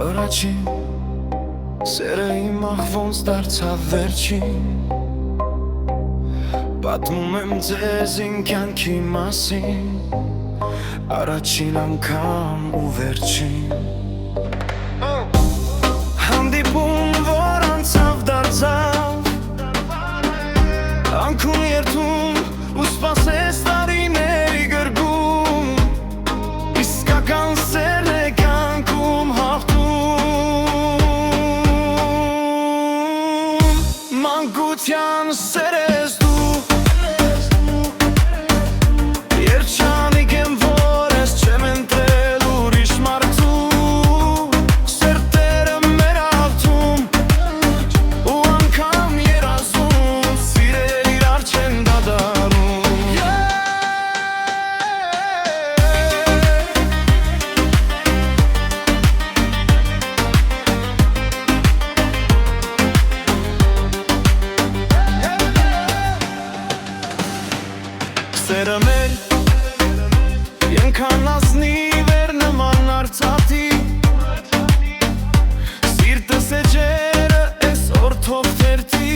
Առաջին սերը իմ աղ ոնց դարձավ վերջին Պատմում եմ ձեզ իմ կյանքի մասին Առաջին անգամ ու վերջին Հանդիպում, որ անցավ դարձավ Անքուն երթում ու սպասես տարիների գրգում Իսկական սերն է կյանքում հաղթում Մանկության սեր ես դու Երջանիկ եմ, որ ես չեմ ընտրել ուրիշ մարդու Սերտերը մեր հաղթում ու անգամ երազում Սիրել իրար չեն դադարում Սերը մեր Ենքան ասնի վեր նման արցաթի Սիրտս է ջերը ես օրթով թերթի